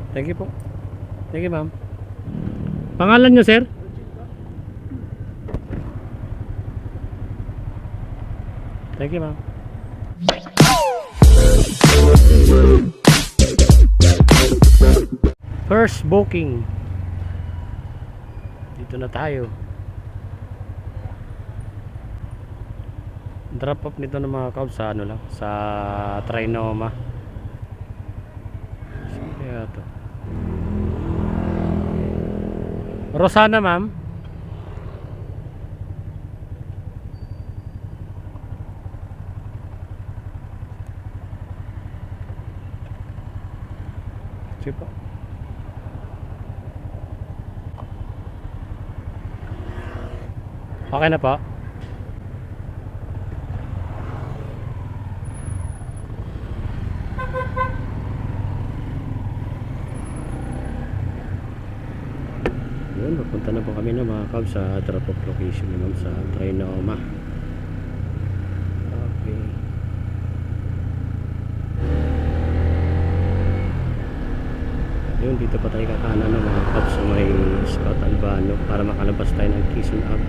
Thank you po. Thank you, ma'am. Pangalan nyo, sir? Thank you, ma'am. First booking. Dito na tayo. Drop off nito ng mga Cubs sa ano lang, sa Trinoma. Kaya to. Rosana, ma'am. Sige po. Okay na po. Yun, papunta na po kami ng mga Cubs sa drop-off location naman sa Trinoma. Okay. Yun, dito pa tayo kakanan ng mga Cubs sa may Scout Albano para makalabas tayo ng Quezon Ave.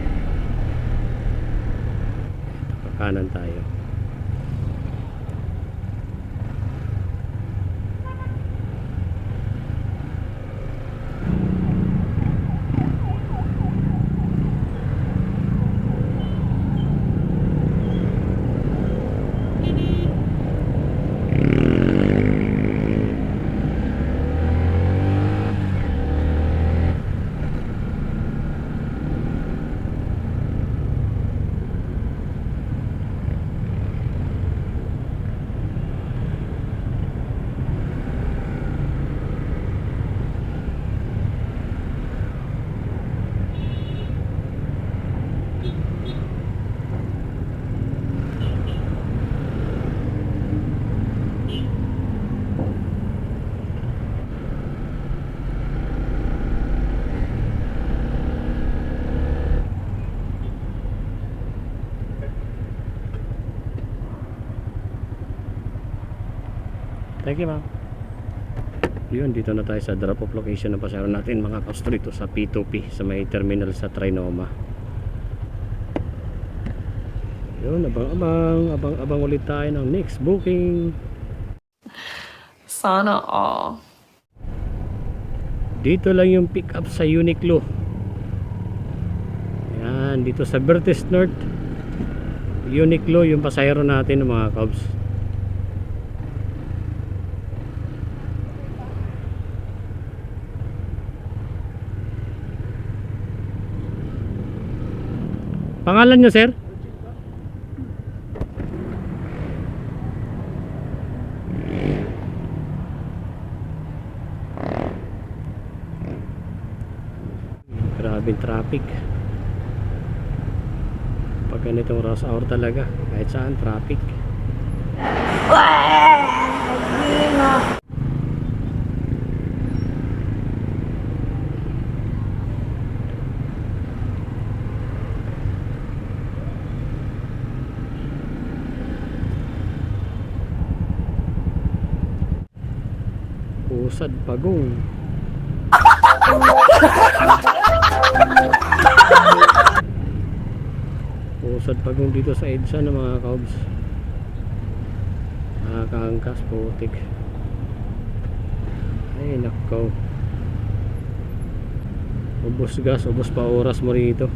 Kanan tayo. Thank you, ma'am. Yun, dito na tayo sa drop-off location na pasero natin mga Cubs dito sa P2P sa may terminal sa Trinoma. Yun, abang ulit tayo ng next booking. Sana all. Dito lang yung pick up sa Uniqlo. Yan, dito sa Bertes North Uniqlo yung pasahero natin ng mga Cubs. Pangalan nyo, sir? Grabe traffic. Pag ganitong rush hour talaga, kahit saan traffic. Pusad Pagong. Pusad Pagong dito sa EDSA ng mga Cubs. Nakakaangkas, putik. Ay nako. Ubos gas, ubos pa oras mo rito.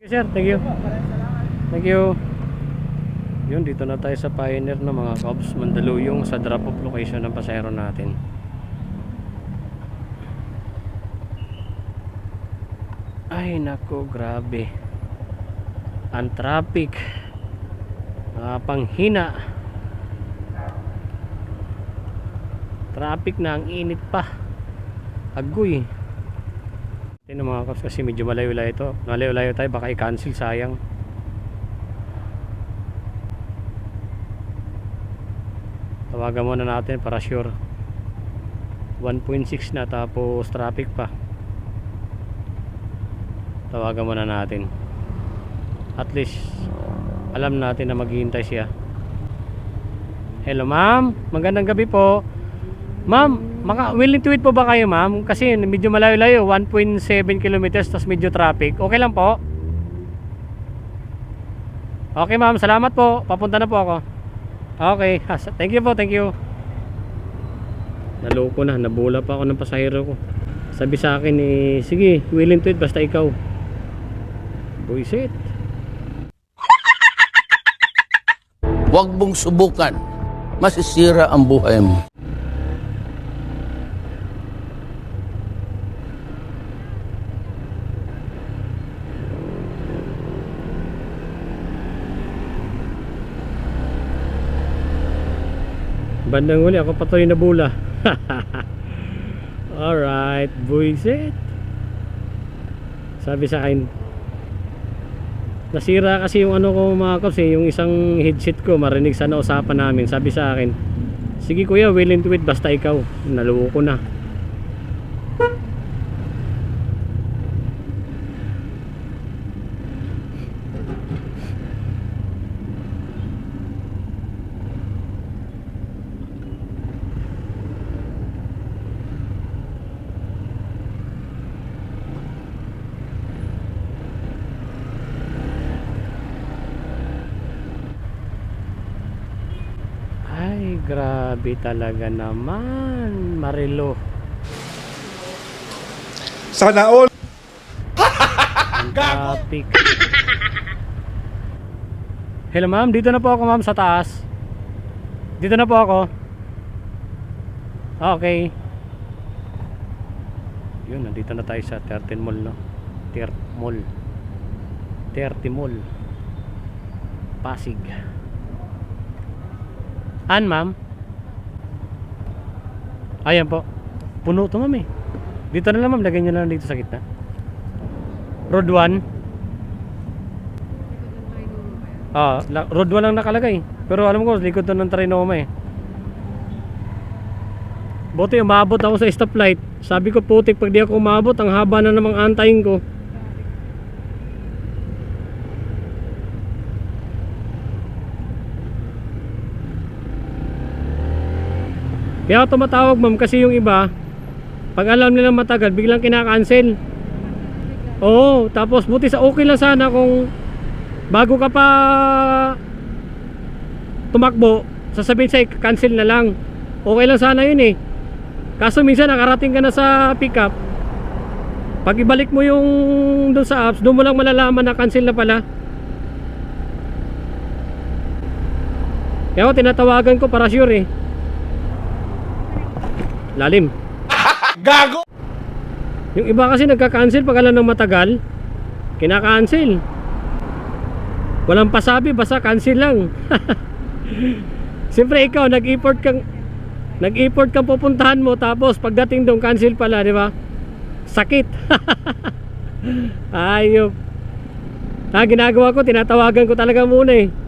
Sir, thank you. Thank you. Yun, dito na tayo sa Pioneer ng mga Cubs Mandaluyong sa drop-off location ng pasahero natin. Ay nako, grabe. Ang traffic. Panghina. Traffic na, ang init pa. Agoy. Ito mga kaps kasi medyo malayo-layo ito. Malayo-layo tayo, baka i-cancel, sayang. Tawagan muna natin para sure. 1.6 na tapos traffic pa. Tawagan muna natin. At least alam natin na maghihintay siya. Hello ma'am, magandang gabi po. Ma'am, willing to wait po ba kayo ma'am? Kasi medyo malayo-layo, 1.7 kilometers tapos medyo traffic. Okay lang po? Okay ma'am, salamat po. Papunta na po ako. Okay, thank you po, thank you. Naloko na, nabula pa ako ng pasahero ko. Sabi sa akin sige, willing to wait basta ikaw. Buisit. Huwag mong subukan. Masisira ang buhay mo. Bandang huli, ako patuloy na bula. Alright, buisit. Sabi sa akin, nasira kasi yung ano ko mga kaps yung isang headset ko, marinig sana usapan namin. Sabi sa akin, sige kuya, willing to wait basta ikaw. Naluko na. Ay, grabe talaga naman, Marilo. Sana all. Ang traffic. Hello ma'am, dito na po ako ma'am sa taas. Dito na po ako. Okay. Yun, nandito na tayo sa 13 Mall, no? 30 Mall. 30 Mall. Pasig. Ma'am? Ayan po. Puno to ma'am eh. Dito na lang ma'am, lagyan nyo na lang dito sa gitna. Road 1. Road 1 lang nakalagay. Pero alam ko, likod to ng Trinoma eh. Buti umabot ako sa stoplight. Sabi ko putik, pag di ako umabot, ang haba na namang antayin ko. Kaya ako tumatawag ma'am kasi yung iba, pag alam nilang matagal, biglang kinakancel. Oo, tapos buti sa okay lang sana kung bago ka pa tumakbo, sasabihin sa'yo, cancel na lang. Okay lang sana yun eh. Kaso minsan nakarating ka na sa pick up, pag ibalik mo yung doon sa apps, doon mo lang malalaman na cancel na pala. Kaya ako tinatawagan ko para sure eh. Lalim. Gago! Yung iba kasi nagka-cancel pag alam ng matagal, kinaka-cancel. Walang pasabi, basta cancel lang. Siyempre ikaw, nag-import kang pupuntahan mo, tapos pagdating doon cancel pala, di ba? Sakit. Ayop. Ginagawa ko, tinatawagan ko talaga muna eh.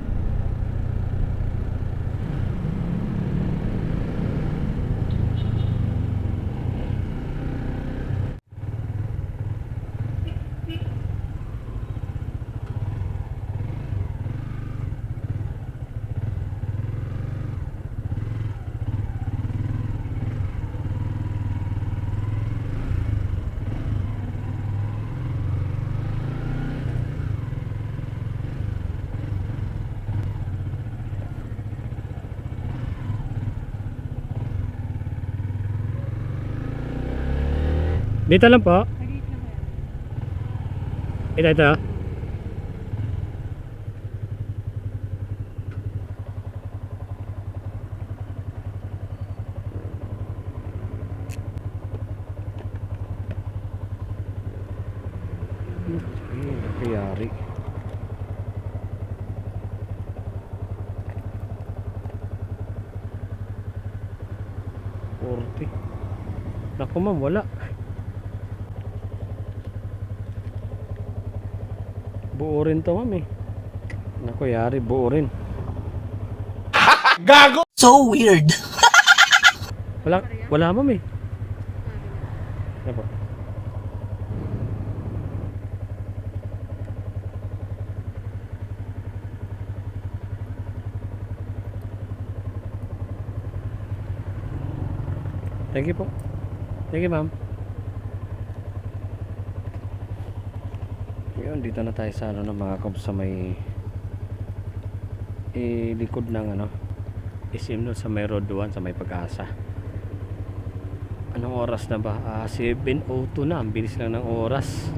Dito lang po. Ito. Nangyayari. 40. Naku ma'am, wala. Buo rin to ma'am eh. Naku, yari, buo rin. Gago! So weird. Wala ma'am eh. Ano po? Thank you po. Thank you ma'am. Yun, dito na tayo sa ano, mga kabs, sa may likod ng ano, SM nun, sa may road 1, sa may Pag-asa. Anong oras na ba? 7:02 na, ang bilis lang ng oras.